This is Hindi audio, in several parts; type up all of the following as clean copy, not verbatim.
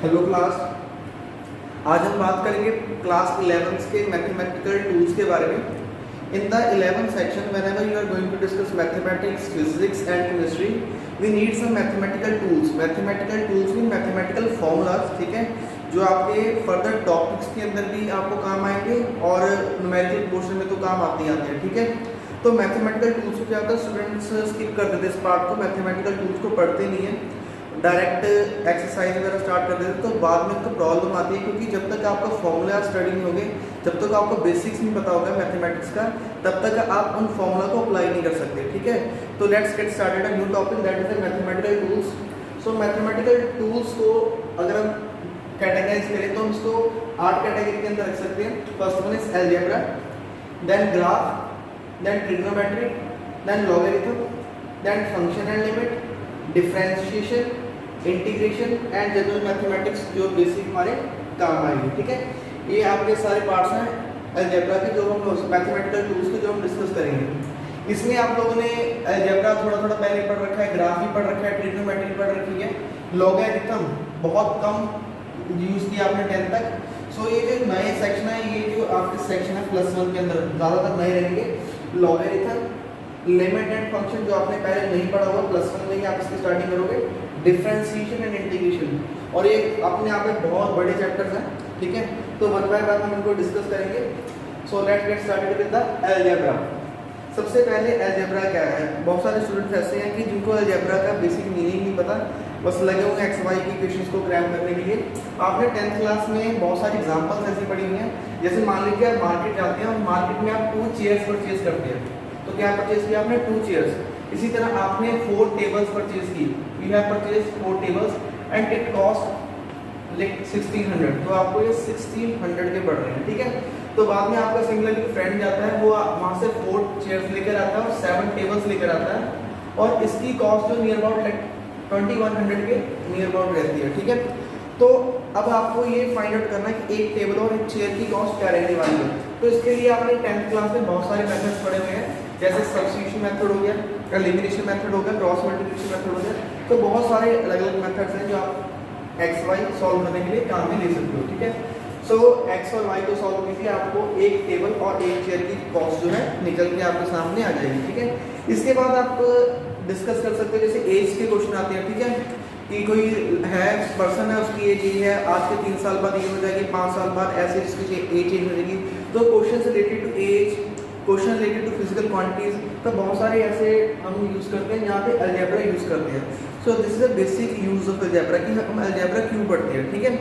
Hello class. आज हम बात करेंगे क्लास 11th के मैथमेटिकल टूल्स के बारे में। In the 11th section whenever you are going to discuss mathematics, physics and chemistry, we need some mathematical tools. Mathematical tools mean mathematical formulas, ठीक है, जो आपके फर्दर टॉपिक्स के अंदर भी आपको काम आएंगे और न्यूमेरिकल पोर्शन में तो काम आते ही आते हैं, ठीक है। तो मैथमेटिकल टूल्स को क्या होता है, स्टूडेंट्स स्किप कर देते इस पार्ट को, मैथमेटिकल टूल्स को पढ़ते नहीं है, डायरेक्ट एक्सरसाइज वगैरह स्टार्ट कर देते, तो बाद में तो प्रॉब्लम आती है, क्योंकि जब तक आपका फॉर्मूला स्टडी नहीं होगे, जब तक आपको बेसिक्स नहीं पता होगा मैथमेटिक्स का, तब तक आप उन फॉर्मूला को अप्लाई नहीं कर सकते, ठीक है। तो let's get started a new topic that is the mathematical tools. So mathematical tools को अगर हम कैटेगराइज करें तो हम इसको 8 कैटेगरी के अंदर रख सकते हैं। First one is algebra, then graph, then trigonometry, then logarithm, then function and limit, differentiation, integration and general mathematics, जो बेसिक हमारे काम आएंगे, ठीक है। ये आपके सारे पार्ट्स हैं अलजेब्रा के, जो हम मैथमेटिकल टूल्स के जो हम डिस्कस करेंगे। इसमें आप लोगों ने अलजेब्रा थोड़ा पहले पढ़ रखा है, ग्राफ भी पढ़ रखा है, ट्रिग्नोमेट्री पढ़ रखी है, लॉगरिथम बहुत कम यूज किया आपने 10th तक। सो ये जो नए सेक्शन है, ये जो आपके सेक्शन है +1 के अंदर ज़्यादातर नए रहेंगे। लॉगरिथम, लिमिट एंड फंक्शन जो आपने पहले नहीं पढ़ा हुआ, +1 में ही आप इसकी स्टार्टिंग करोगे। डिफरेंशिएशन एंड इंटीग्रेशन, और ये अपने आप में बहुत बड़े चैप्टर्स हैं, ठीक है। तो वन बाय वन हम इनको डिस्कस करेंगे। So let's get started with the algebra. सबसे पहले अलजेब्रा क्या है। बहुत सारे स्टूडेंट्स ऐसे हैं कि जिनको अलजेब्रा का बेसिक मीनिंग नहीं पता, बस लगे होंगे एक्स वाई की इक्वेशंस को क्रैम करने के लिए। आपने 10th क्लास में बहुत सारी एग्जांपल्स ऐसी पढ़ी हुई हैं, जैसे मान लीजिए आप मार्केट जाते हैं और मार्केट में आप 2 चेयर्स परचेज करते हैं, तो क्या परचेज किया आपने? 2 चेयर्स। इसी तरह आपने 4 टेबल्स परचेज की, we have purchase 4 tables and it cost like 1600, तो आपको ये 1600 के पड़ रहे हैं, ठीक है। तो बाद में आपका सिमिलरली फ्रेंड जाता है, वो वहाँ से 4 चेयर्स लेकर आता है और 7 टेबल्स लेकर आता है, और इसकी कॉस्ट जो नियर अबाउट लाइक 2100 के नियर अबाउट रहती है, ठीक है। तो अब आपको ये फाइंड आउट करना है कि एक टेबल और एक चेयर की कॉस्ट क्या रहने वाली है। तो इसके लिए आपने 10th क्लास में बहुत सारे मेथड्स पढ़े हुए हैं, जैसे सब्स्टिट्यूशन मेथड हो गया, एलिमिनेशन मेथड हो गया, क्रॉस मल्टीप्लिकेशन मेथड हो गया। तो बहुत सारे अलग अलग मेथड्स हैं जो आप एक्स वाई सॉल्व करने के लिए काम में ले सकते हो, ठीक है। सो एक्स और वाई को सॉल्व कीजिए, आपको एक टेबल और एक चेयर की कॉस्ट जो है निकल के आपके सामने आ जाएगी, ठीक है। इसके बाद आप डिस्कस कर सकते हो, जैसे एज के क्वेश्चन आते हैं, ठीक है, कि कोई है पर्सन है, उसकी एज ये है, आज के 3 साल बाद ये हो जाएगी, 5 साल बाद ऐसे इसकी एज चेंज हो जाएगी। तो question related to age, question related to physical quantities, तो बहुत सारे ऐसे हम यूज़ करते हैं जहाँ पे अलजेब्रा यूज़ करते हैं। सो this is a basic use of algebra, कि हम अलजेब्रा क्यों पढ़ते हैं, ठीक है।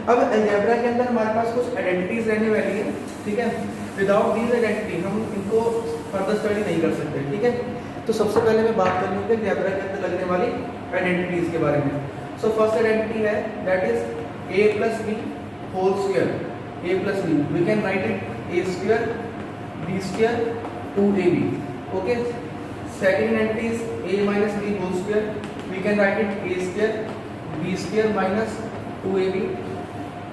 अब अलजेब्रा के अंदर हमारे पास कुछ आइडेंटिटीज रहने वाली है, ठीक है। विदाउट दीज आइडेंटिटी हम इनको फर्दर स्टडी नहीं कर सकते, ठीक है। तो सबसे पहले मैं बात करूँगा अलजेब्रा के अंदर लगने वाली आइडेंटिटीज के बारे में। सो फर्स्ट आइडेंटिटी है that is a plus b whole square, a plus b, we can write it a square b square 2ab, okay. Second identity is a minus b whole square, we can write it a square b square minus 2ab।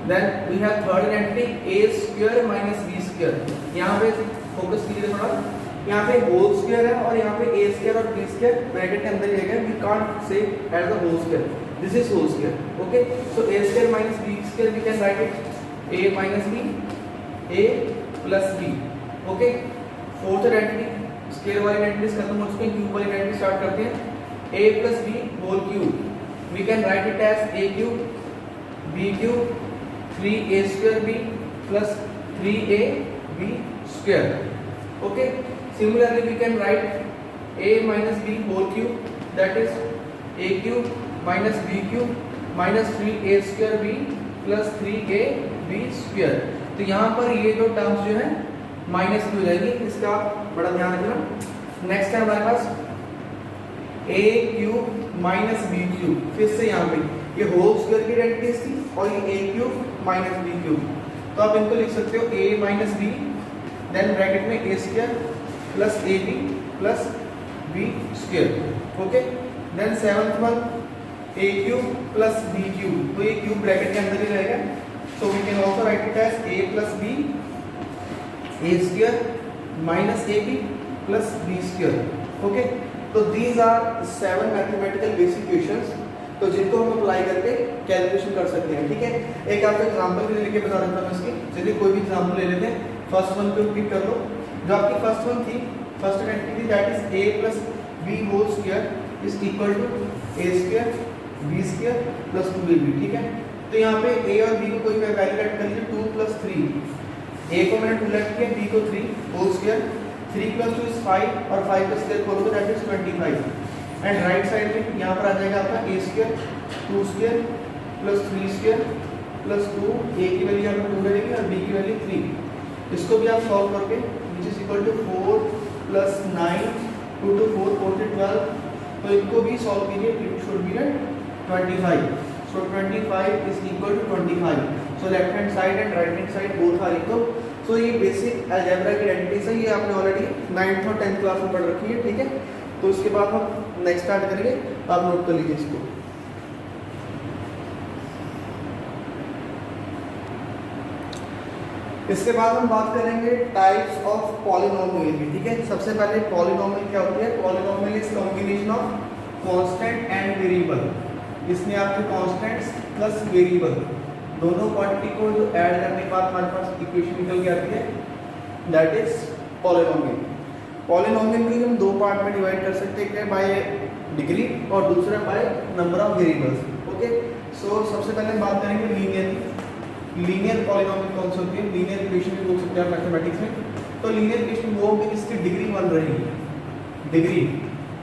Then we have third identity a square minus b square. यहाँ पे फोकस कीजिए थोड़ा, यहाँ पे होल स्क्वायर है और यहाँ पे a स्क्वायर और b स्क्वायर ब्रैकेट के अंदर ही रहेगा, we can't say as the whole square, this is whole square, okay. So a square minus b square we can write it a minus b, a plus b, okay. Fourth identity, square वाली आइडेंटिटी खत्म हो चुकी है, क्यूब वाली आइडेंटिटी स्टार्ट करते हैं। a plus b whole cube, we can write it as a cube b cube 3a square b plus 3ab square, okay. Similarly we can write a minus b whole cube, that is a cube minus b cube minus 3a square b plus 3ab square। तो यहाँ पर ये दो टर्म्स जो है माइनस की हो जाएगी, इसका आप बड़ा ध्यान रखना। नेक्स्ट है हमारे पास a cube minus b cube, फिर से यहाँ पे ये होल स्क्वायर की आइडेंटिटीज थी और ये a cube minus b cube, तो आप इनको लिख सकते हो a minus b, then bracket में a square plus ab plus b square, okay. Then seventh one a cube plus b cube, तो ये क्यूब ब्रैकेट के अंदर ही रहेगा, so we can also write it as a plus b a square minus ab plus b square, okay. तो these are 7 mathematical basic equations. तो जिनको हम अप्लाई करके कैलकुलेशन कर सकते हैं, ठीक है। एक आपको एग्जांपल भी लेके बता देता हूँ इसकी। चलिए कोई भी एग्जांपल ले लेते हैं। फर्स्ट वन को पिक कर लो। जो आपकी फर्स्ट वन थी, फर्स्ट आइडेंटिटी थी, that is a plus b whole square is equal to a square b square plus 2ab, ठीक है। तो यहाँ पे a और b को कोई वैल्यू ऐड कर लीजिए, 2 प्लस 3, a को मैंने 2 लेट किया, b को 3 होल स्क्वायर, 3 प्लस 2 इज 5 और 5 का स्क्वायर करोगे that is 25। And right side में यहाँ पर आ जाएगा आपका a square 2 square plus 3 square plus 2, a की वैल्यू यहाँ पर 2 रहेगी और b की वैल्यू 3। इसको भी आप सॉल्व करके which is equal to 4 plus 9 2 to 4 4 to 12, तो इनको भी सॉल्व कीजिए, it should be 25। So 25 is equal to 25। So left hand side and right hand side both are equal. So ये बेसिक अलजेब्रा की आइडेंटिटीज है, ये आपने ऑलरेडी 9th और 10th क्लास में पढ़ रखी है, ठीक है। तो इसके बाद हम नेक्स्ट स्टार्ट करेंगे, आप नोट कर लीजिए इसको। इसके बाद हम बात करेंगे टाइप्स ऑफ पॉलिनोमियल की, ठीक है। सबसे पहले पॉलिनोमियल क्या होती है? Polynomial is combination of constant and variable. इसमें आपके कांस्टेंट्स प्लस वेरिएबल दोनों क्वांटिटी को जो ऐड करने के बाद हमारे पास इक्वेशन निकल के आती है, दैट इज पॉलिनोमियल। पॉलिनोमियल को हम दो पार्ट में डिवाइड कर सकते हैं, एक है बाय डिग्री और दूसरा by number of variables, okay. So सबसे पहले हम बात करेंगे लीनियर पॉलिनोमियल कौन सी होती है? लीनियर इक्वेशन भी बोल सकते हैं मैथमेटिक्स में। तो लीनियर इक्वेशन वो होगी जिसकी डिग्री 1 रहेगी।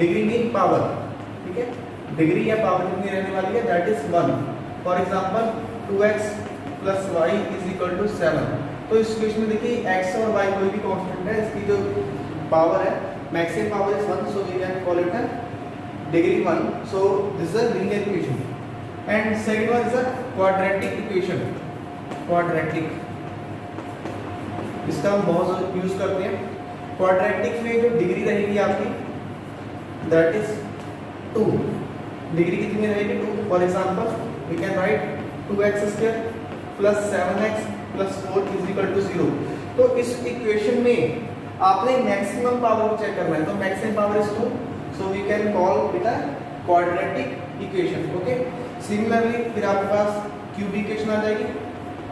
डिग्री मीन पावर, ठीक है। डिग्री या पावर कितनी रहने वाली है? That is 1। For example 2x plus y is equal to 7। तो इस इक्वेशन में देखिए x और y कोई भी कांस्टेंट है, इसकी जो पावर है maximum power is 1, so we can call it degree 1। So this is a linear equation. And second one is a quadratic equation. Quadratic, इसका हम बहुत यूज करते हैं। क्वाड्रेटिक में जो डिग्री रहेगी आपकी दैट इज 2। डिग्री कितनी रहेगी? 2। For example we can write 2x square plus 7x plus 4 is equal to 0। तो इस इक्वेशन में आपने मैक्सिमम पावर को चेक करना है, तो maximum power is 2, so we can call it a quadratic equation, okay. Similarly फिर आपके पास क्यूबिक इक्वेशन आ जाएगी।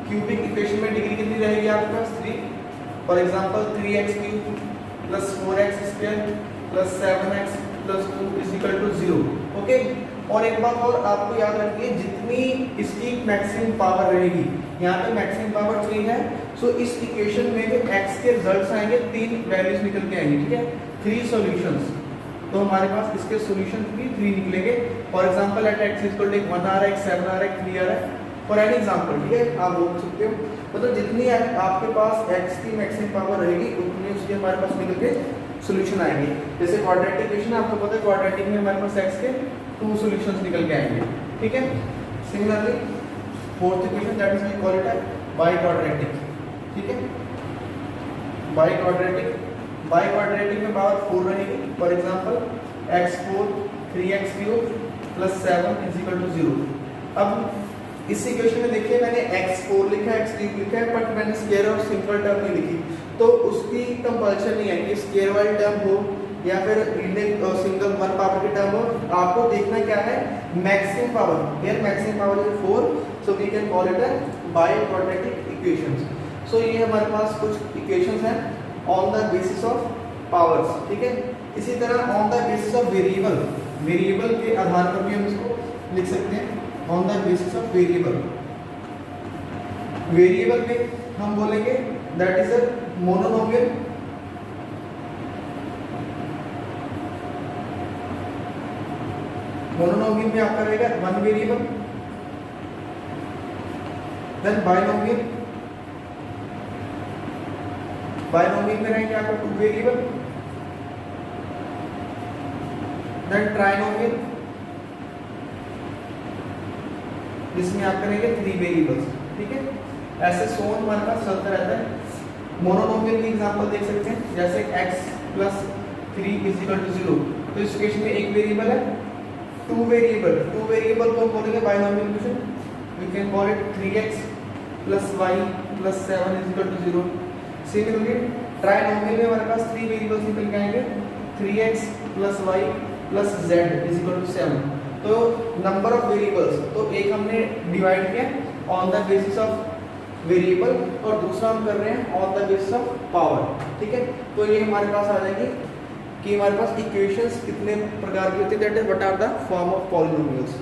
क्यूबिक इक्वेशन में डिग्री कितनी रहेगी आपके पास? 3। For example 3x cube plus 4x square plus 7x plus 2 is equal to 0, okay. और एक बात और आपको याद रखिए, जितनी इसकी मैक्सिमम पावर रहेगी, यहाँ पे मैक्सिमम पावर 3 है, सो इस इक्वेशन में जो x के रिजल्ट्स आएंगे 3 वैल्यूज निकल के आएंगी, ठीक है। 3 सॉल्यूशंस, तो हमारे पास इसके सॉल्यूशन भी 3 निकलेंगे। For example at x equal to 1 आ रहा है, 7 आ रहा है, 3 आ रहा है, फॉर एनी एग्जांपल, ठीक है। आप बोल सकते हो मतलब जितनी आपके पास x की मैक्सिमम पावर रहेगी उतनी उसके हमारे पास निकल के सॉल्यूशन आएंगे। जैसे क्वाड्रेटिक इक्वेशन आपको पता है, क्वाड्रेटिक में हमारे पास x के 2 सॉल्यूशंस निकल के आएंगे, ठीक है। Similarly fourth equation that is we call it biquadratic, ठीक है। बाई क्वाड्रेटिक में पावर 4 रहेगी। For example x4 3x cube plus 7 is equal to 0। अब इस इक्वेशन में देखिए मैंने x4 लिखा है, x क्यूब लिखा है, बट मैंने स्क्वायर और सिंपल टर्म नहीं लिखी, तो उसकी कंपल्शन नहीं है कि स्क्वायर वाली टर्म हो या फिर सिंगल 1 पावर की टर्म हो। आपको देखना क्या है? Maximum power. Here maximum power is 4, so we can call it a biquadratic equations. So ये हमारे पास कुछ इक्वेशंस हैं on the basis of powers, ठीक है। इसी तरह on the basis of variable के आधार पर भी हम इसको लिख सकते हैं, on the basis of variable पे हम बोलेंगे that is a mononomial. Mononomial में आपका रहेगा 1 वेरिएबल, देन बाइनोमियल में रहेंगे आपका 2 वेरिएबल, देन ट्राइनोमियल जिसमें आप करेंगे 3 वेरिएबल्स, ठीक है। ऐसे सोन हमारे पास चलता रहता है। मोनोनोमियल की एग्जांपल देख सकते हैं, जैसे x plus 3 is equal to 0। तो इस केस में एक वेरिएबल है, 2 वेरिएबल को बोलेंगे binomial equation. We can call it 3x plus y plus 7 is equal to 0। Similarly trinomial में हमारे पास 3 वेरिएबल्स निकल के आएंगे, 3x plus y plus z is equal to 7। तो नंबर ऑफ वेरिएबल्स, तो एक हमने डिवाइड किया on the basis of variable और दूसरा हम कर रहे हैं on the basis of power, ठीक है। तो ये हमारे पास आ जाएगी कि हमारे पास इक्वेशंस कितने प्रकार की होती है, that is what are the form of polynomials.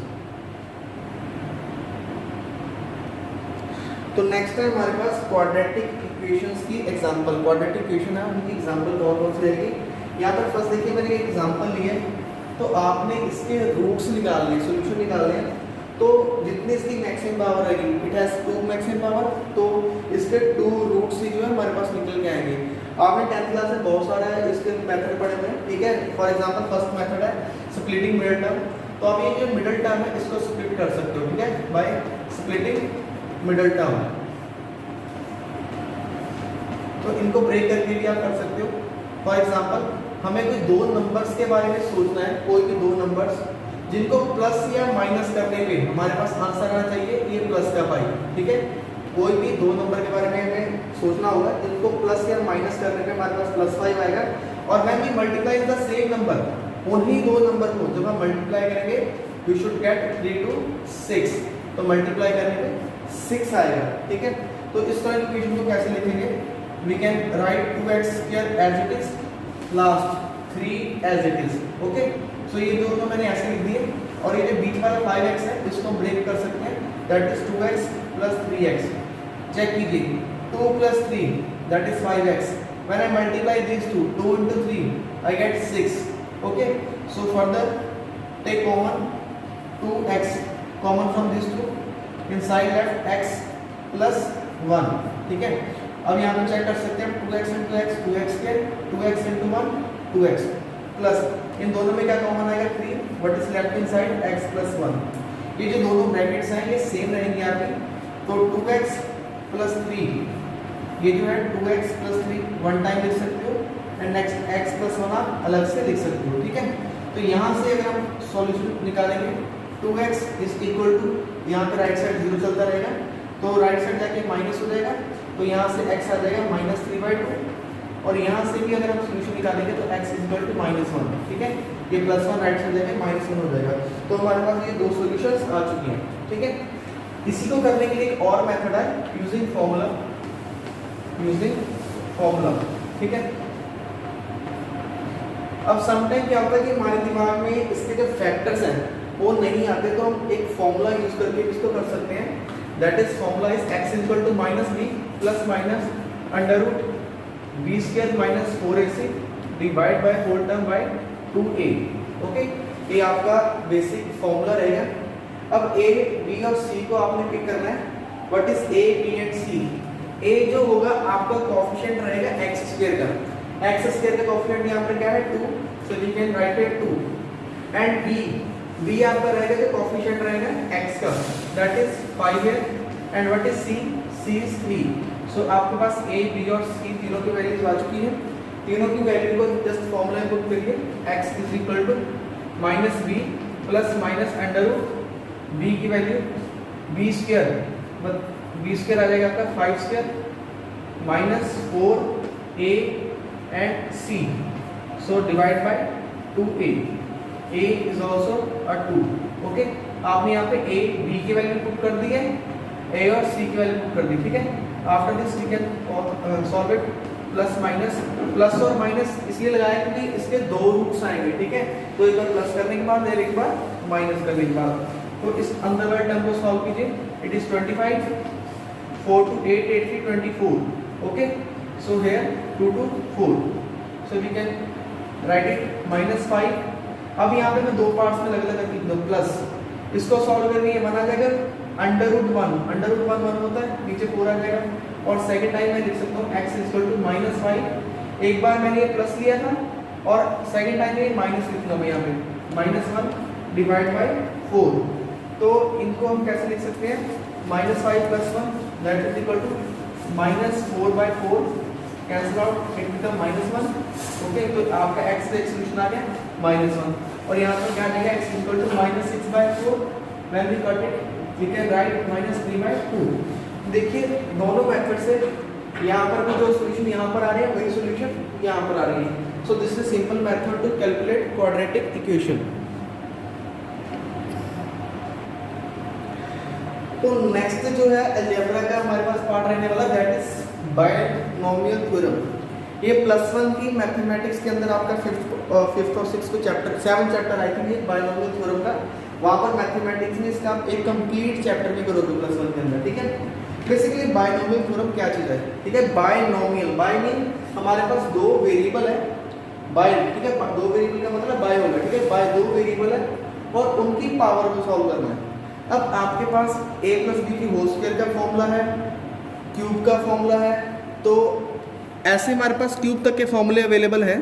तो नेक्स्ट है हमारे पास क्वाड्रेटिक इक्वेशंस की एग्जांपल। क्वाड्रेटिक इक्वेशन है, उनकी एग्जांपल कौन कौन सी रहेगी। यहाँ पर फर्स्ट देखिए मैंने एक एग्जांपल ली है, तो आपने इसके रूट्स निकालने, सॉल्यूशन निकालने हैं। तो जितनी इसकी मैक्सिमम पावर आएगी, इट हैज 2 मैक्सिमम पावर, तो इसके 2 रूट्स ही जो है हमारे पास निकल के आएंगे। आपने 10th क्लास में बहुत सारा इसके मेथड पढ़े हुए हैं, ठीक है। फॉर एग्जांपल फर्स्ट मेथड है स्प्लिटिंग मिडिल टर्म, तो आप ये जो मिडिल टर्म है इसको स्प्लिट कर सकते हो, ठीक है, बाय स्प्लिटिंग मिडिल टर्म। तो इनको ब्रेक करके भी आप कर सकते हो। फॉर एग्जांपल हमें कोई 2 नंबर्स के बारे में सोचना है, कोई भी 2 नंबर्स जिनको प्लस या माइनस करने पे हमारे पास आंसर आना चाहिए ये प्लस का पाई, ठीक है। कोई भी 2 नंबर के बारे में हमें सोचना होगा जिनको प्लस या माइनस करने पे हमारे पास +5 आएगा, और when we multiply the same number, उन्हीं 2 नंबर को जब हम मल्टीप्लाई करेंगे वी शुड गेट 3 to 6, तो मल्टीप्लाई करने पे 6 आएगा, ठीक है। तो इस तरह की इक्वेशन को कैसे लिखेंगे, we can write 2x² as it is, last 3 as it is, okay. So ये दोनों मैंने ऐसे लिख दिए, और ये जो बीच वाला 5x है इसको हम ब्रेक कर सकते हैं, that is 2x + 3x। Check कीजिए 2 + 3 that is 5x, when I multiply this 2 into 3 I get 6, okay. So further take common 2x common from this 2, inside left x + 1, ठीक है। अब यहाँ पे चेक कर सकते हैं 2x into x 2x², 2x into 1 2x, plus इन दोनों में क्या कॉमन आएगा 3, what is left inside x + 1। ये जो दोनों ब्रैकेट्स हैं ये सेम रहेंगे आपकी, तो 2x + 3 ये जो है 2x + 3 वन टाइम लिख सकते हो, एंड नेक्स्ट x + 1 आप अलग से लिख सकते हो, ठीक है। तो यहाँ से अगर हम सॉल्यूशन निकालेंगे 2x = यहाँ पे राइट साइड 0 चलता रहेगा, तो राइट साइड जाके माइनस हो जाएगा, तो यहाँ से x आ जाएगा -3/2, और यहाँ से भी अगर हम सॉल्यूशन निकालेंगे तो x = -1, ठीक है। ये +1 राइट साइड जाके -1 हो जाएगा, तो हमारे पास ये 2 सॉल्यूशंस आ चुकी हैं, ठीक है। इसी को करने के लिए एक और मेथड है यूजिंग फॉर्मूला, ठीक है। अब समटाइम क्या होता है कि हमारे दिमाग में इसके जो फैक्टर्स हैं वो नहीं आते, तो हम एक फॉर्मूला यूज करके इसको कर सकते हैं, that is formula is x = -b ± √b² - 4ac divide by whole term by 2a, okay. ये आपका बेसिक फॉर्मूला रहेगा। अब a, b और c को आपने पिक करना है, what is a, b and c। a जो होगा आपका कोएफिशिएंट रहेगा x² का, x² का कोएफिशिएंट यहाँ पर क्या है 2, so we can write it 2, and b आपका रहेगा जो कोएफिशिएंट रहेगा x का, दैट इज 5 है, and what is c is 3। सो आपके पास a, b और c तीनों की वैल्यूज आ चुकी है, तीनों की वैल्यू को जस्ट फॉर्मूला में पुट करिए, x = -b ± √b की वैल्यू b², मतलब b² आ जाएगा आपका 5² -4a and c, so divide by 2a, a is also a 2, okay. आपने यहाँ पे a, b की वैल्यू पुट कर दी है, a और c की वैल्यू पुट कर दी, ठीक है। After this we can solve it, plus और माइनस इसलिए लगाया क्योंकि इसके 2 रूट्स आएंगे, ठीक है। तो एक बार प्लस करने के बाद और एक बार माइनस करने के बाद, तो इस अंदर वाले टर्म को सॉल्व कीजिए, it is 25, 4 to 8, 8 3 24, okay. So here 2 to 4, so we can write it -5। अब यहाँ पे मैं 2 पार्ट्स में अलग अलग लिख दूँ, प्लस इसको सॉल्व करनी है 1 आ जाएगा, √1 1 होता है, नीचे 4 आ जाएगा, और सेकंड टाइम मैं लिख सकता हूँ x = -5। एक बार मैंने ये प्लस लिया था और सेकंड टाइम ये माइनस लिखूंगा मैं यहाँ पे, -1 डिवाइड बाय 4। तो इनको हम कैसे लिख सकते हैं, -5 + 1 that is equal to -4/4, cancel out, it become -1, okay. तो आपका x का एक सॉल्यूशन आ गया -1, और यहाँ पर क्या आ जाएगा x = -6/4, when we cut it we can write -3/2। देखिए दोनों मेथड से यहाँ पर भी जो सॉल्यूशन यहाँ पर आ रहे हैं वही सॉल्यूशन यहाँ पर आ रही है। So this is simple method to calculate quadratic equation. तो नेक्स्ट जो है अलजेब्रा का हमारे पास पार्ट रहने वाला दैट इज बायनोमियल थ्योरम। ये +1 की मैथमेटिक्स के अंदर आपका फिफ्थ और सिक्स को चैप्टर 7 चैप्टर आई थिंक ये बायनोमियल थ्योरम का, वहाँ पर मैथमेटिक्स में इसका आप एक कंप्लीट चैप्टर भी करोगे +1 के अंदर, ठीक है। बेसिकली बायनोमियल थ्योरम क्या चीज़ है, ठीक है। बायनोमियल, बाय मीन हमारे पास दो वेरिएबल है, बाय, ठीक है, दो वेरिएबल का मतलब बाय होगा, ठीक है। बाय दो वेरिएबल है और उनकी पावर को सॉल्व करना है। अब आपके पास a + b की होल स्क्वायर का फॉर्मूला है, क्यूब का फॉर्मूला है, तो ऐसे हमारे पास क्यूब तक के फॉर्मूले अवेलेबल हैं।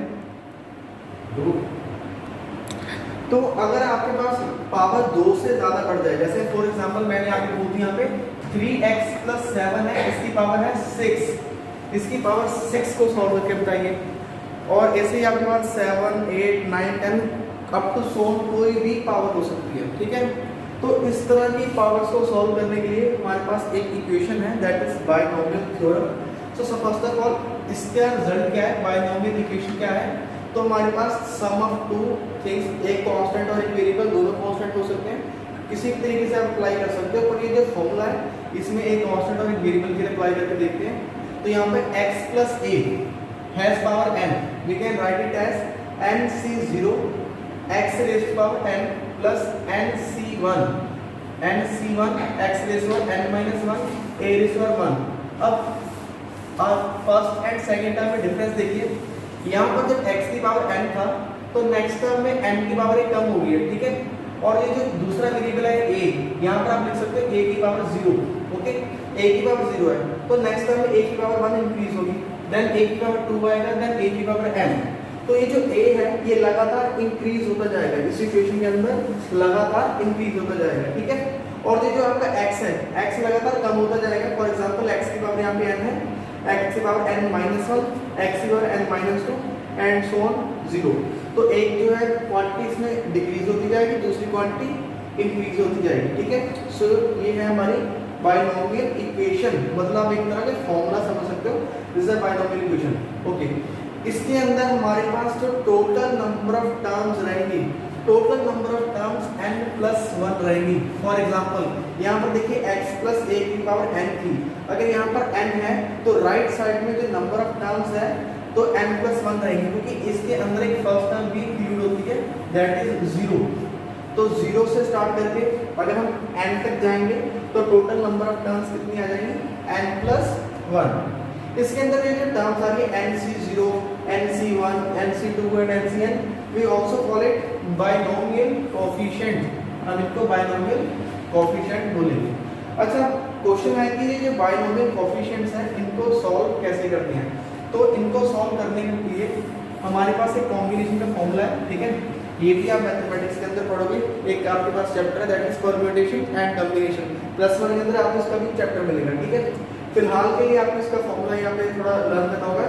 तो अगर आपके पास पावर 2 से ज़्यादा बढ़ जाए, जैसे फॉर एग्जांपल मैंने आपको बोल दिया यहाँ पे 3x + 7 है, इसकी पावर है 6, इसकी पावर 6 को सॉल्व करके बताइए। और ऐसे ही आपके पास 7, 8, 9, 10 अप टू सोन कोई भी पावर हो सकती है, ठीक है। तो इस तरह की पावर्स को सॉल्व करने के लिए हमारे पास एक इक्वेशन है that is binomial theorem. So first of all इसका रिजल्ट क्या है, बायनोमियल इक्वेशन क्या है, तो हमारे पास सम ऑफ टू थिंग्स, एक कांस्टेंट और एक वेरिएबल, दोनों कांस्टेंट हो सकते हैं, किसी भी तरीके से आप अप्लाई कर सकते हो। पर ये जो फॉर्मूला है इसमें एक कांस्टेंट और एक वेरिएबल के लिए अप्लाई करके देखते हैं। तो यहाँ पे x + a has power n, we can write it as nc0 x raised to power n plus nc1 x raised to power n minus 1 a raised to power 1। अब फर्स्ट एंड सेकंड टर्म में डिफरेंस देखिए, यहाँ पर जब x की पावर n था तो नेक्स्ट टर्म में n की पावर एक कम हो गई है, ठीक है। और ये जो दूसरा वेरिएबल है a, यहाँ पर आप लिख सकते हो a की पावर 0, ओके, a की पावर 0 है तो नेक्स्ट टर्म में a की पावर 1 इंक्रीज होगी, देन a की पावर 2 आएगा, देन a की पावर n। तो ये जो a है ये लगातार इंक्रीज होता जाएगा, इस इक्वेशन के अंदर लगातार इंक्रीज होता जाएगा, ठीक है। और ये जो आपका x है, x लगातार कम होता जाएगा। फॉर एग्जांपल x की पावर यहाँ पे n है, x की पावर n - 1, x की power n - 2 and so on 0। तो एक जो है क्वांटिटी इसमें डिक्रीज होती जाएगी, दूसरी क्वांटिटी इंक्रीज होती जाएगी, ठीक है। सो ये है हमारी बायनोमियल इक्वेशन, मतलब एक तरह का फॉर्मूला समझ सकते हो, this is binomial equation, okay. इसके अंदर हमारे पास जो टोटल नंबर ऑफ टर्म्स रहेंगी, total number of terms n+1 रहेंगी। फॉर एग्जांपल यहाँ पर देखिए x + a की पावर n थी, अगर यहाँ पर n है तो राइट साइड में जो नंबर ऑफ टर्म्स है तो n+1 रहेंगी, क्योंकि इसके अंदर एक फर्स्ट टर्म भी इंक्लूड होती है दैट इज 0। तो 0 से स्टार्ट करके अगर हम n तक जाएंगे तो टोटल नंबर ऑफ टर्म्स कितनी आ जाएंगी, n+1। इसके अंदर ये जो टर्म्स आ रही है nc0, nc1, nc2 and ncn, we also call it binomial coefficient, हम इनको बायनोमियल कोएफिशिएंट बोलेंगे। अच्छा क्वेश्चन है कि ये जो बायनोमियल कोएफिशिएंट्स हैं इनको सॉल्व कैसे करते हैं। तो इनको सॉल्व करने के लिए हमारे पास एक कॉम्बिनेशन का फॉर्मूला है, ठीक है। ये भी आप मैथमेटिक्स के अंदर पढ़ोगे, एक आपके पास चैप्टर है that is permutation and combination, +1 के अंदर आपको इसका भी चैप्टर मिलेगा, ठीक है। फिलहाल के लिए आपको इसका फॉर्मूला यहाँ पे थोड़ा लर्न करना होगा,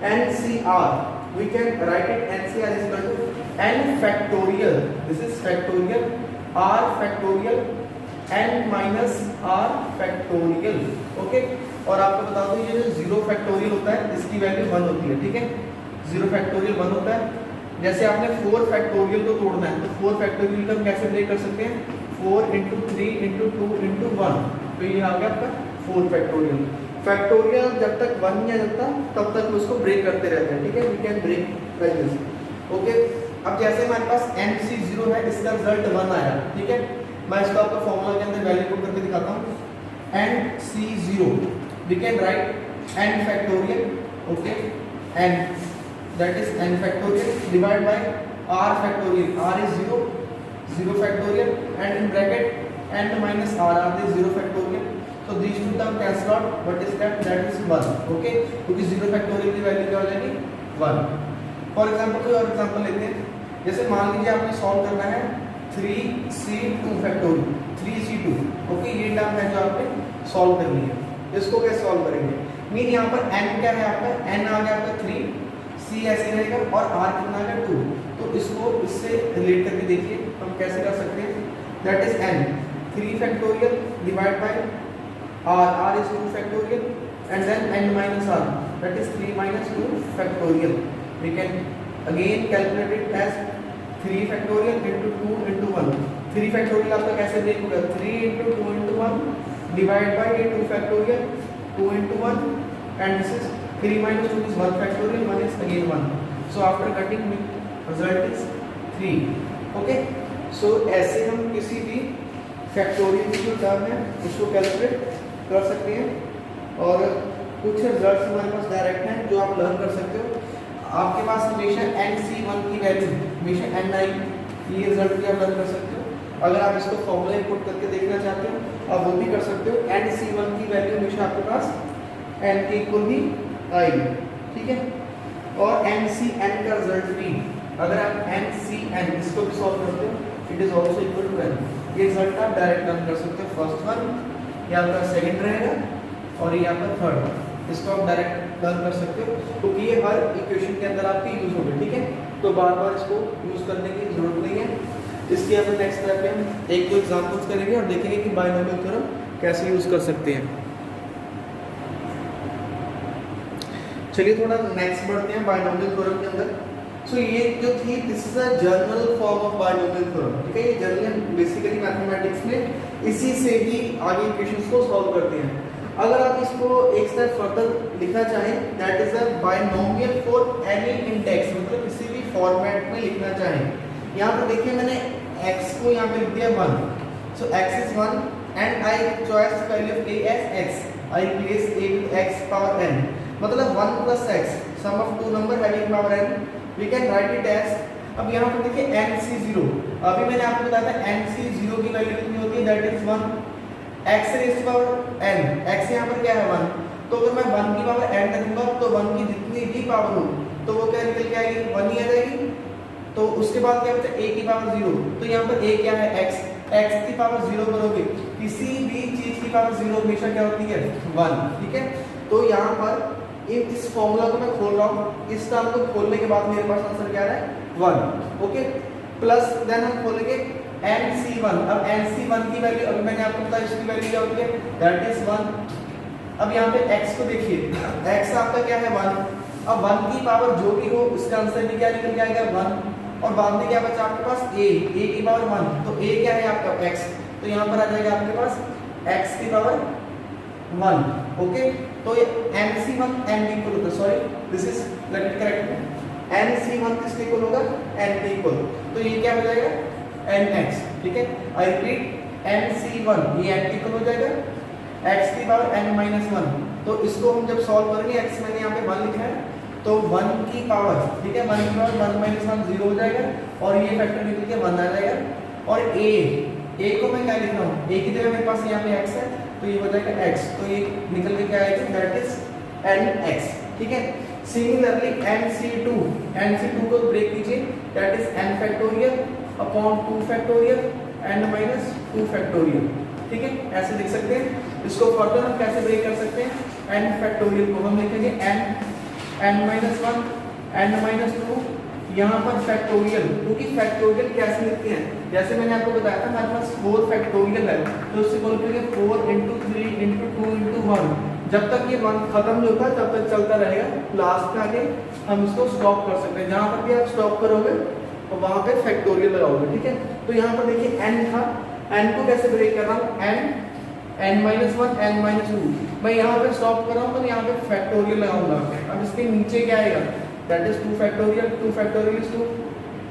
NCR, we can write it NCR is equal to n factorial, this is factorial, r factorial, n minus r factorial, okay. और आपको बता दूं ये जो 0 फैक्टोरियल होता है इसकी वैल्यू 1 होती है, ठीक है। 0 फैक्टोरियल 1 होता है। जैसे आपने 4 फैक्टोरियल को तोड़ना है तो 4 फैक्टोरियल का हम कैसे ब्रेक कर सकते हैं, 4 × 3 × 2 × 1, तो ये आ गया आपका 4 फैक्टोरियल। फैक्टोरियल जब तक 1 नहीं आ जाता तब तक उसको ब्रेक करते रहते हैं, ठीक है। We can break values, okay. अब जैसे हमारे पास nc0 है, इसका रिजल्ट 1 आया, ठीक है। मैं इसको आपको फॉर्मूला के अंदर वैल्यू पुट करके दिखाता हूँ। nc0 we can write n factorial, okay, n that is n factorial divided by r factorial, r is 0, 0 factorial and in bracket n minus r is 0 factorial, so these two term cancel out, what is that is 1, okay, क्योंकि 0 factorial की वैल्यू क्या हो जाएगी 1। फॉर एग्जांपल कोई और एग्जांपल लेते हैं, जैसे मान लीजिए आपने सॉल्व करना है 3c2 फैक्टोरियल, 3c2, ओके, ये टर्म है जो आपने सॉल्व करनी है। इसको कैसे सॉल्व करेंगे, मीन यहाँ पर n क्या है आपका, n आ गया आपका 3, c ऐसे रहेगा और r कितना आ गया 2, तो इसको इससे रिलेट करके देखिए हम कैसे कर सकते हैं, that is n 3 factorial divide bye r is 2 factorial and then n minus r, that is 3 minus 2 factorial, we can again calculate it as 3 factorial into 2 into 1। 3 factorial आपका कैसे ब्रेक होगा, 3 into 2 into 1 डिवाइड बाय ये 2 factorial 2 into 1 and this is 3 minus 2 is 1 factorial 1 is again 1. So after cutting result is 3. Okay. So ऐसे हम किसी भी फैक्टोरियल की जो टर्म है उसको कैलकुलेट कर सकते हैं और कुछ रिजल्ट्स हमारे पास डायरेक्ट हैं जो आप लर्न कर सकते हो। आपके पास हमेशा NC1 की वैल्यू हमेशा NI ये रिजल्ट भी आप लर्न कर सकते हो। अगर आप इसको फॉर्मूला इनपुट करके देखना चाहते हो आप वो भी कर सकते हो। NC1 की वैल्यू हमेशा आपके पास N के इक्वल ही आएगी, ठीक है। और NCN का रिजल्ट भी अगर आप NCN इसको भी सॉल्व करते हो it is also equal to N। ये रिजल्ट आप डायरेक्ट लर्न कर सकते हो। फर्स्ट वन ये आपका सेकंड रहेगा और ये आपका थर्ड, इसको आप डायरेक्ट लर्न कर सकते हो क्योंकि ये हर इक्वेशन के अंदर आपकी यूज होगी, ठीक है। तो बार बार इसको यूज करने की जरूरत नहीं है। इसके अपने नेक्स्ट स्टेप पे हम एक दो एग्जांपल्स करेंगे और देखेंगे कि बायनोमियल थ्योरम कैसे यूज कर सकते हैं। चलिए थोड़ा नेक्स्ट बढ़ते हैं बायनोमियल थ्योरम के अंदर। सो ये जो थी this is a general form of binomial theorem, ठीक है। ये जनरल बेसिकली मैथमेटिक्स में इसी से ही आगे इक्वेशंस को सॉल्व करते हैं। अगर आप इसको एक स्टेप फर्दर लिखना चाहें that is a binomial for any index, मतलब किसी भी फॉर्मेट में लिखना चाहें। यहाँ पर देखिए मैंने x को यहाँ पे लिख दिया 1, so x is 1 and I choice value of a as x, I place a with x power n, मतलब 1 plus x sum of two number having power n, we can write it as. अब यहाँ पर देखिए NC0, अभी मैंने आपको बताया था NC0 की वैल्यू कितनी होती है that is 1 x raise to power n, x यहाँ पर क्या है 1, तो अगर मैं 1 की पावर n रखूंगा तो 1 की जितनी भी पावर हो तो वो क्या निकल के आएगी 1 ही आ जाएगी। तो उसके बाद क्या बचा a की पावर 0, तो यहाँ पर a क्या है x की पावर 0 करोगे किसी भी चीज की पावर 0 हमेशा क्या होती है 1, ठीक है। तो यहाँ पर इस फॉर्मूला को मैं खोल रहा हूँ, इस टर्म को खोलने के बाद मेरे पास आंसर क्या है 1, ओके। प्लस देन हम खोलेंगे NC1, अब NC1 की वैल्यू अभी मैंने आपको बताया इसकी वैल्यू क्या होती है दैट इज 1। अब यहाँ पे x को देखिए, x आपका क्या है 1, अब 1 की पावर जो भी हो उसका आंसर भी क्या निकल के आएगा 1, और बाद में क्या बचा आपके पास a की पावर 1, तो a क्या है आपका x, तो यहाँ पर आ जाएगा आपके पास x की पावर 1, ओके। तो ये NC1 n के इक्वल होता है, sorry this is let it correct, NC1 किसके इक्वल होगा n के इक्वल, तो ये क्या हो जाएगा nx, ठीक है। आई रिपीट NC1 ये n के इक्वल हो जाएगा x की पावर n माइनस 1, तो इसको हम जब सॉल्व करेंगे x मैंने यहाँ पे 1 लिखा है तो 1 की पावर, ठीक है, 1 की पावर 1 माइनस 1 0 हो जाएगा और ये फैक्टर निकल के 1 आ जाएगा। और a को मैं क्या लिख रहा हूँ, a की जगह मेरे पास यहाँ पे x है तो ये हो जाएगा x, तो ये निकल के क्या आएगा दैट इज nx, ठीक है। सिमिलरली NC2 को ब्रेक कीजिए that is n factorial upon 2 factorial n minus 2 factorial, ठीक है, ऐसे लिख सकते हैं। इसको फर्दर हम कैसे ब्रेक कर सकते हैं, n फैक्टोरियल को हम लिखेंगे n माइनस 1 n माइनस 2, यहाँ पर फैक्टोरियल, क्योंकि फैक्टोरियल कैसे लिखते हैं जैसे मैंने आपको बताया था हमारे पास 4 फैक्टोरियल है तो उससे बोल करेंगे 4 into 3 into 2 into 1, जब तक ये 1 खत्म नहीं होता तब तक चलता रहेगा, लास्ट में आके हम इसको स्टॉप कर सकते हैं। जहाँ पर भी आप स्टॉप करोगे तो वहाँ पे फैक्टोरियल लगाओगे, ठीक है। तो यहाँ पर देखिए n था, n को कैसे ब्रेक कर रहा हूँ n माइनस 1 n माइनस 2, मैं यहाँ पे स्टॉप कर रहा हूँ तो यहाँ पे फैक्टोरियल लगाऊंगा। अब इसके नीचे क्या आएगा that is 2 factorial is 2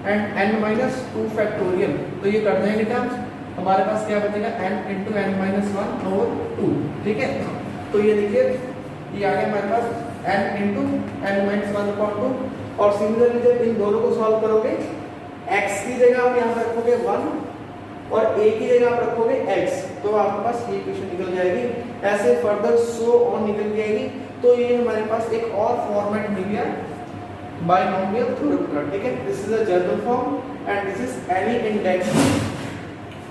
and n minus 2 factorial, तो ये कर देंगे टर्म्स, हमारे पास क्या बचेगा n into n minus 1 over 2, ठीक है। तो ये देखिए ये आ गया हमारे पास n into n minus 1 upon 2, और सिमिलरली जब इन दोनों को सॉल्व करोगे x की जगह आप यहाँ पर रखोगे 1 और a की जगह आप रखोगे x, तो आपके पास ये इक्वेशन निकल जाएगी। ऐसे फर्दर सो ऑन निकल जाएगी। तो ये हमारे पास एक और फॉर्मेट मिल गया बायनोमियल थ्योरम का, ठीक है। This is a general form and this is any index.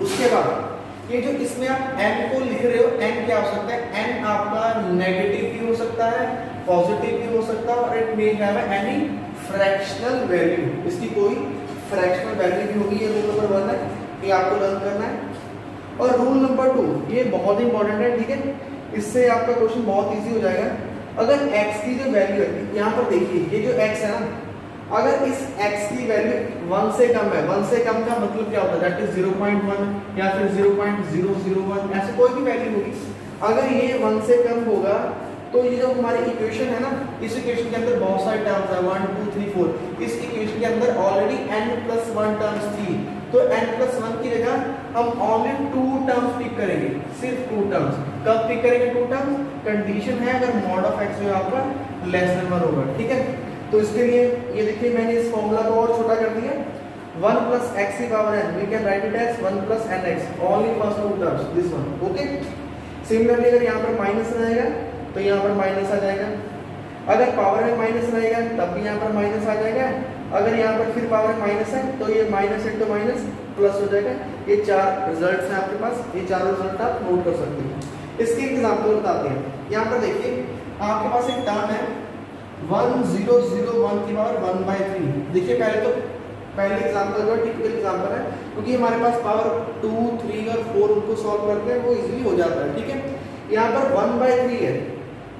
उसके बाद ये जो इसमें आप n को लिख रहे हो, n क्या हो सकता है, n आपका नेगेटिव भी हो सकता है, पॉजिटिव भी हो सकता है, और it may have any fractional value, इसकी कोई फ्रैक्शनल वैल्यू भी होगी। ये रूल नंबर 1 है, ये आपको लर्न करना है। और रूल नंबर 2 ये बहुत इंपॉर्टेंट है, ठीक है, इससे आपका क्वेश्चन बहुत इजी हो जाएगा। अगर x की जो वैल्यू है यहाँ पर देखिए, ये जो x है ना अगर इस x की वैल्यू 1 से कम है, 1 से कम का मतलब क्या होता है, दैट इज 0.1 या फिर 0.001, ऐसे कोई भी वैल्यू होगी। अगर ये 1 से कम होगा तो ये जो हमारी इक्वेशन है ना, इस इक्वेशन के अंदर बहुत सारे टर्म्स है, 1 2 3 4, इस इक्वेशन के अंदर ऑलरेडी n+1 टर्म्स थी, तो n+1 की जगह हम ओनली 2 टर्म्स पिक करेंगे, सिर्फ 2 टर्म्स। कब पिक करेंगे 2 टर्म्स? कंडीशन है अगर mod ऑफ x जो है आपका लेस देन 1 होगा, ठीक है। तो इसके लिए ये देखिए मैंने इस फॉर्मूला को और छोटा कर दिया, 1 + x की power n, we can write it as 1 + nx, only first 2 terms, this one, okay. Similarly अगर यहाँ पर माइनस रहेगा तो यहाँ पर माइनस आ जाएगा, अगर पावर में माइनस रहेगा तब भी यहाँ पर माइनस आ जाएगा, अगर यहाँ पर फिर पावर माइनस है तो ये माइनस इंटू माइनस प्लस हो जाएगा। ये 4 रिजल्ट्स हैं आपके पास, ये चारों रिजल्ट आप नोट कर सकते हैं। इसकी एग्जांपल बताते हैं। यहाँ पर देखिए आपके पास एक टर्म है 1001 की पावर 1/3। देखिए पहले एग्जांपल जो टिपिकल एग्जांपल है, क्योंकि हमारे पास पावर 2 3 और 4 उनको सॉल्व करते हैं वो इजीली हो जाता है, ठीक है। यहाँ पर 1/3 है,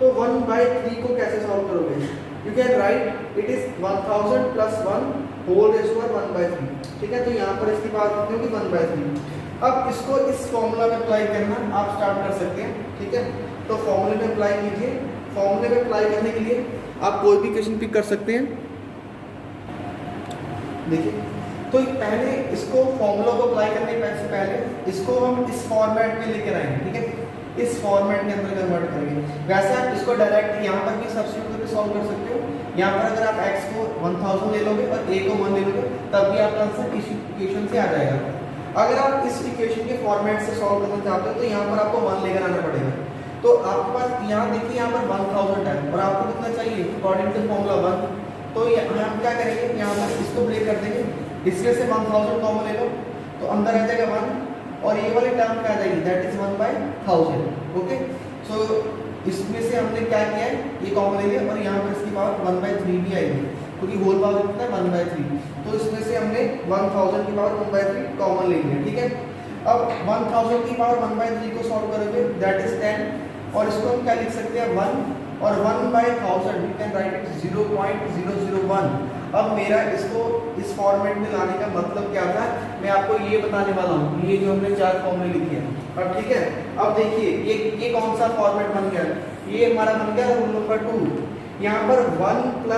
तो 1/3 को कैसे सॉल्व करोगे? You can write it is 1000 + 1 whole raise to 1/3, ठीक है। तो यहाँ पर इसकी बात होती होगी 1/3। अब इसको इस फॉर्मूला में अप्लाई करना आप स्टार्ट कर सकते हैं, ठीक है। तो फॉर्मूले में अप्लाई कीजिए। फॉर्मूले में अप्लाई करने के लिए आप कोई भी क्वेश्चन पिक कर सकते हैं। देखिए तो पहले इसको फॉर्मूला को अप्लाई करने से पहले इसको हम इस फॉर्मेट में लेकर आएंगे, ठीक है। इस फॉर्मेट के अंदर कन्वर्ट करेंगे। वैसे आप इसको डायरेक्ट यहाँ पर भी सब्स्टिट्यूट करके सॉल्व कर सकते हो। यहाँ पर अगर आप x को 1000 ले लोगे और a को 1 ले लोगे तब भी आपका आंसर इस इक्वेशन से आ जाएगा। अगर आप इस इक्वेशन के फॉर्मेट से सॉल्व करना चाहते हो तो यहाँ पर आपको 1 लेकर आना पड़ेगा। तो आपके पास यहाँ देखिए यहाँ पर 1000 है और आपको कितना चाहिए अकॉर्डिंग टू फॉर्मूला 1। तो हम क्या करेंगे, यहाँ पर इसको ब्रेक कर देंगे, इसमें से 1000 कॉमन ले लो तो अंदर आ जाएगा 1 और ये वाली टर्म क्या आ जाएगी, दैट इज 1/1000, ओके। सो इसमें से हमने क्या किया है, ये कॉमन ले लिया और यहाँ पर इसकी पावर 1/3 भी आएगी क्योंकि होल पावर कितना है 1/3। तो इसमें से हमने 1000 की पावर 1/3 कॉमन ले लिया, ठीक है। अब 1000 की पावर 1/3 को सॉल्व करोगे दैट इज 10 और इसको हम क्या लिख सकते हैं 1 और 1/1000 वी कैन राइट इट 0.001। अब मेरा इसको इस फॉर्मेट में लाने का मतलब क्या था, मैं आपको ये बताने वाला हूँ। ये जो हमने 4 फॉर्मूले लिखे हैं, अब ठीक है। अब देखिए ये कौन सा फॉर्मेट बन गया, ये हमारा बन गया रूल नंबर 2। यहाँ पर 1 +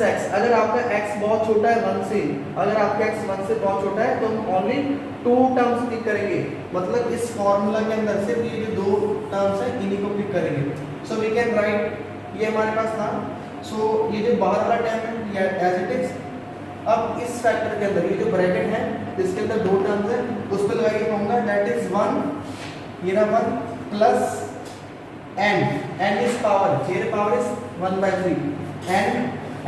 x, अगर आपका x बहुत छोटा है 1 से, अगर आपका x 1 से बहुत छोटा है तो हम ओनली 2 टर्म्स पिक करेंगे, मतलब इस फॉर्मूला के अंदर सिर्फ ये जो 2 टर्म्स है इन्हीं को पिक करेंगे। सो वी कैन राइट, ये हमारे पास था। सो ये जो बाहर वाला टर्म है ये एज इट इज। अब इस फैक्टर के अंदर ये जो ब्रैकेट है इसके अंदर 2 टर्म्स है, उस पर लगाइए फॉर्मूला दैट इज 1, ये रहा 1 plus n is power, here power is 1/3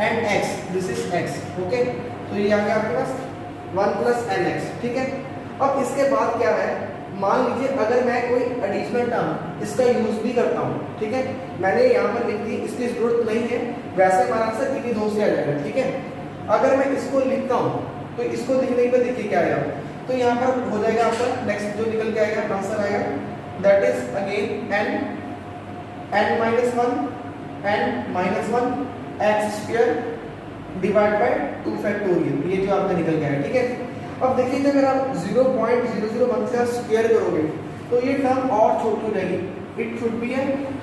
and x, this is x, okay. तो ये आ गया आपके पास 1 + nx, ठीक है। अब इसके बाद क्या है, मान लीजिए अगर मैं कोई एडिशनल टर्म इसका यूज भी करता हूँ, ठीक है। मैंने यहाँ पर लिख दी, इसकी जरूरत नहीं है, वैसे हमारा आंसर इन्हीं 2 से आ जाएगा, ठीक है। अगर मैं इसको लिखता हूँ तो इसको लिखने पर देखिए क्या आएगा, तो यहाँ पर हो जाएगा आपका नेक्स्ट जो निकल के आएगा आंसर आएगा that is again n-1 x² divide by 2 factorial, ये जो आपका निकल गया है, ठीक है। अब देखिए अगर आप 0.001 से स्क्वायर करोगे तो ये टर्म और छोटी हो जाएगी, इट शुड बी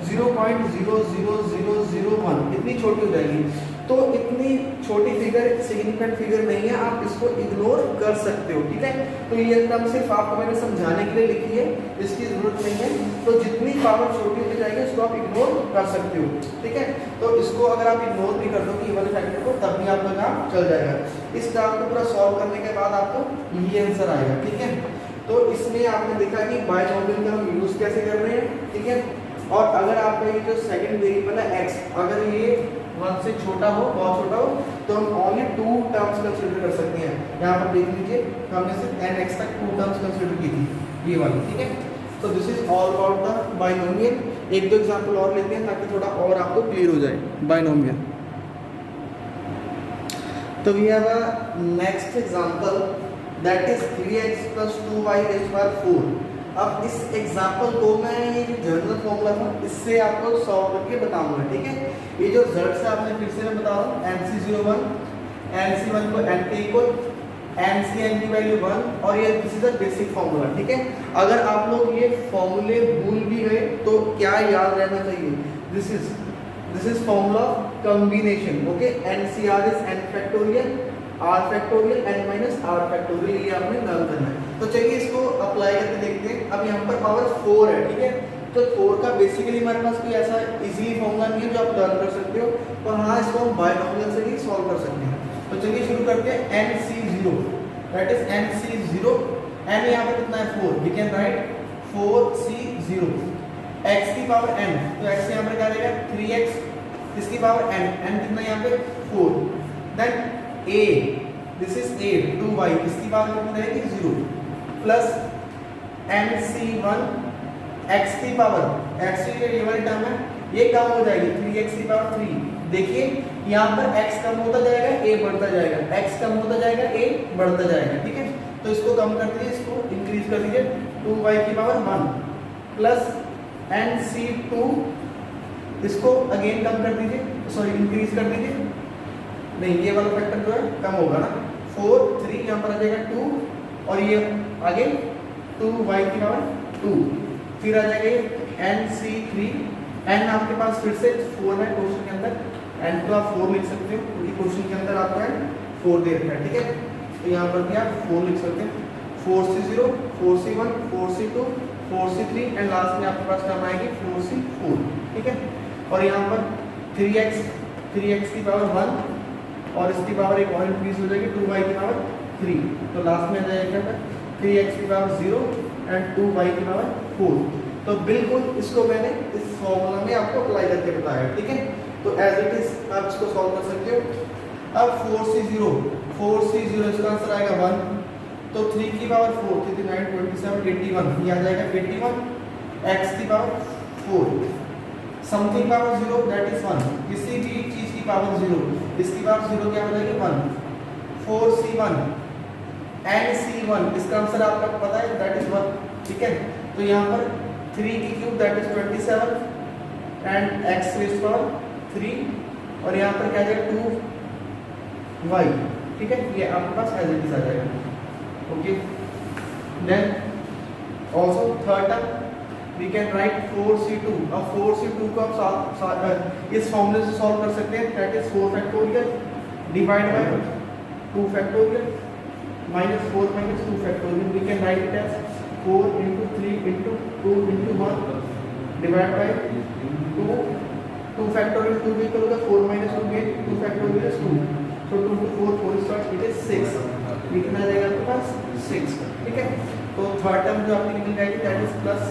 0.00001, इतनी छोटी हो जाएगी। तो इतनी छोटी फिगर सिग्निफिकेंट फिगर नहीं है, आप इसको इग्नोर कर सकते हो, ठीक है। तो ये टर्म सिर्फ आपको मैंने समझाने के लिए लिखी है, इसकी जरूरत नहीं है। तो जितनी पावर छोटी होती जाएगी उसको आप इग्नोर कर सकते हो, ठीक है। तो इसको अगर आप इग्नोर भी कर दो कि वाले फैक्टर को, तब भी आपका काम चल जाएगा। इस टर्म को पूरा सॉल्व करने के बाद आपको ये आंसर आएगा, ठीक है। तो इसमें आपने देखा कि बायनोमियल का हम यूज कैसे कर रहे हैं, ठीक है। और अगर आपका ये जो सेकंड वेरिएबल है x, अगर ये 1 से छोटा हो, बहुत छोटा हो, तो हम ओनली 2 टर्म्स कंसीडर कर सकते हैं। यहाँ पर देख लीजिए हमने सिर्फ nx तक 2 टर्म्स कंसीडर की थी, ये वाली, ठीक है। तो this is all about the binomial. 1-2 example और लेते हैं ताकि थोड़ा और आपको क्लियर हो जाए बायनोमियल। तो we have a next example that is 3x + 2y⁴। अब इस एग्जाम्पल को मैं ये जो जनरल फॉर्मूला था इससे आपको सॉल्व करके बताऊंगा, ठीक है। ये जो रिजल्ट से आपने फिर से मैं बता रहा हूँ, NC01 NC1 को NK इक्वल NCN की वैल्यू 1 और ये this is a basic formula, ठीक है। अगर आप लोग ये फॉर्मूले भूल भी गए तो क्या याद रहना चाहिए, this is formula of combination, okay. NCR is n factorial R factorial n minus R factorial, ये आपने लर्न करना है। तो चलिए इसको अप्लाई करके देखते हैं। अब यहाँ पर पावर 4 है, ठीक है। तो 4 का बेसिकली हमारे पास कोई ऐसा इजीली फॉर्मूला नहीं है जो आप लर्न कर सकते हो, और हाँ इसको हम बायनॉमिनल से भी सॉल्व कर सकते हैं। तो चलिए शुरू करते हैं। NC0 that is NC0, n यहाँ पर कितना है 4, we can write 4C0 x की पावर n, तो x यहाँ पर क्या रहेगा 3x, इसकी पावर n, n कितना यहाँ पे 4, then a this is 8 2y, इसकी पावर कितनी रहेगी 0 प्लस NC1 x की पावर, x की ये वाली टर्म है ये कम हो जाएगी 3x की पावर 3। देखिए यहाँ पर x कम होता जाएगा a बढ़ता जाएगा, x कम होता जाएगा a बढ़ता जाएगा, ठीक है। तो इसको कम कर दीजिए, इसको इंक्रीज कर दीजिए 2y की पावर 1 प्लस NC2, इसको अगेन कम कर दीजिए, सॉरी इंक्रीज कर दीजिए, नहीं ये वाला फैक्टर जो है कम होगा ना, 4 3 यहाँ पर आ जाएगा 2 और ये आगे 2y की पावर 2, फिर आ जाएगा NC3, n आपके पास फिर से 4 है क्वेश्चन के अंदर, n तो आप 4 लिख सकते हो क्योंकि क्वेश्चन के अंदर आपको n 4 दे रखा है, ठीक है। तो यहाँ पर भी आप 4 लिख सकते हैं, 4C0 4C1 4C2 4C3 and last में आपके पास टर्म आएगी 4C4, ठीक है। और यहाँ पर 3x की पावर 1 और इसकी पावर एक और इंक्रीज हो जाएगी 2y की पावर 3, तो लास्ट में आ जाएगा क्या 3x की पावर 0 एंड 2y की पावर 4। तो बिल्कुल इसको मैंने इस फॉर्मूला में आपको अप्लाई करके बताया, ठीक है। तो एज इट इज आप इसको सॉल्व कर सकते हो। अब 4C0 इसका आंसर आएगा 1, तो 3 की पावर 4 39 27 81, ये आ जाएगा 81, x की power 4 something power 0 that is 1, किसी भी चीज की पावर 0, इसकी पावर 0 क्या हो जाएगी 1, 4C1 NC1, इसका आंसर आपका पता है दैट इज 1, ठीक है। तो यहाँ पर 3 की cube that is 27 and x rays power 3 और यहाँ पर क्या आ जाएगा 2y, ठीक है। ये आपके पास एज इट इज आ जाएगा, okay. Then also third term we can write 4C2, अब 4C2 को आप इस फॉर्मूले से सॉल्व कर सकते हैं, that is 4 factorial divide by 2 factorial minus 4 minus 2 factorial, we can write it as 4 into 3 into 2 into 1 divided by 2 factorial 2 भी करोगे 4 minus 2 में 2 factorial is 2, so 2 to 4 4 square it is 6, ये कितना आ जाएगा आपके पास 6, ठीक है। तो थर्ड टर्म जो आपकी निकल जाएगी दैट इज प्लस,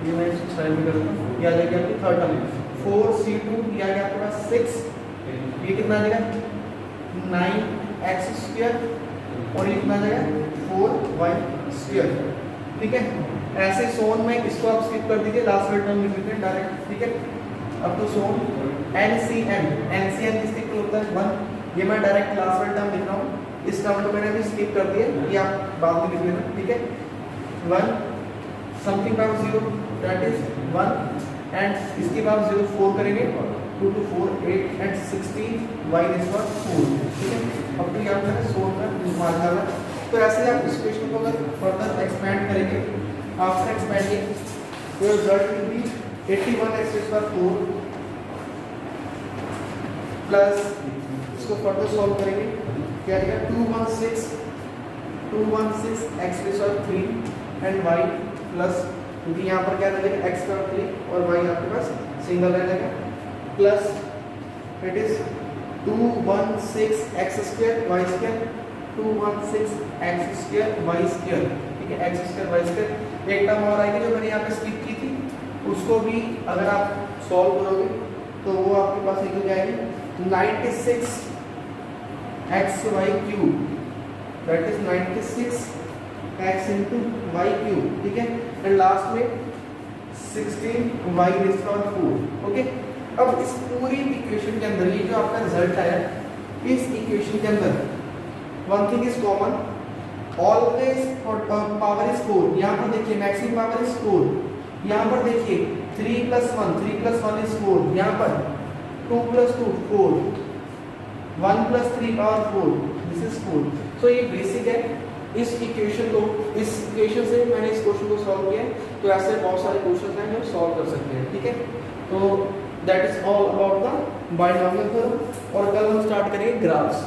ये मैं इसको साइड में कर दूं, ये आ जाएगी आपकी थर्ड टर्म 4C2, ये आ गया आपके पास 6, ये कितना आ जाएगा 9x स्क्वायर और ये कितना आ जाएगा 4y स्क्वायर, ठीक है। ऐसे सोन में इसको आप स्किप कर दीजिए, लास्ट वाला टर्म लिख लेते हैं डायरेक्ट, ठीक है। अब तो सोन NCN किसके इक्वल होता है 1, ये मैं डायरेक्ट लास्ट वाला टर्म लिख रहा हूँ, इस टर्म को मैंने अभी स्किप कर दिया, ये आप बाद में लिख लेना, ठीक है। 1 something power 0 that is 1 and इसकी पावर 0 4 करेंगे 2 to 4 8 and 16 y rays power 4, ठीक है। अब तो यहाँ मैंने सोन का मान डाला, तो ऐसे आप इस क्वेश्चन को अगर फर्दर एक्सपेंड करेंगे, आफ्टर एक्सपेंडिंग तो result will be 81x rays power 4 plus इसको फर्दर सॉल्व करेंगे क्या आएगा 216 x rays power 3 and y plus, क्योंकि यहाँ पर क्या रहेगा x का 3 और y आपके पास सिंगल रह जाएगा, plus it is 216 x square y square 216 x square y square, ठीक है। x स्क्वायर y स्क्वायर एक टर्म और आएगी जो मैंने यहाँ पे स्किप की थी, उसको भी अगर आप सॉल्व करोगे तो वो आपके पास निकल जाएगी 96 xy cube that is 96 x into y cube, ठीक है। एंड लास्ट में 16 y रेज़ पावर 4, ओके। अब इस पूरी इक्वेशन के अंदर ये जो आपका रिजल्ट आया, इस इक्वेशन के अंदर one thing is common, always power is 4, यहाँ पर देखिए मैक्सिमम पावर इज 4, यहाँ पर देखिए 3 + 1, 3 + 1 इज 4, यहाँ पर 2 + 2 4, 1 + 3 पावर 4, दिस इज 4। तो ये बेसिक है। इस इक्वेशन से मैंने इस क्वेश्चन को सॉल्व किया है। तो ऐसे बहुत सारे क्वेश्चन हैं जो सॉल्व कर सकते हैं, ठीक है। तो that is all about the binomial theorem, और कल हम स्टार्ट करेंगे ग्राफ्स।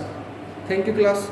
Thank you class.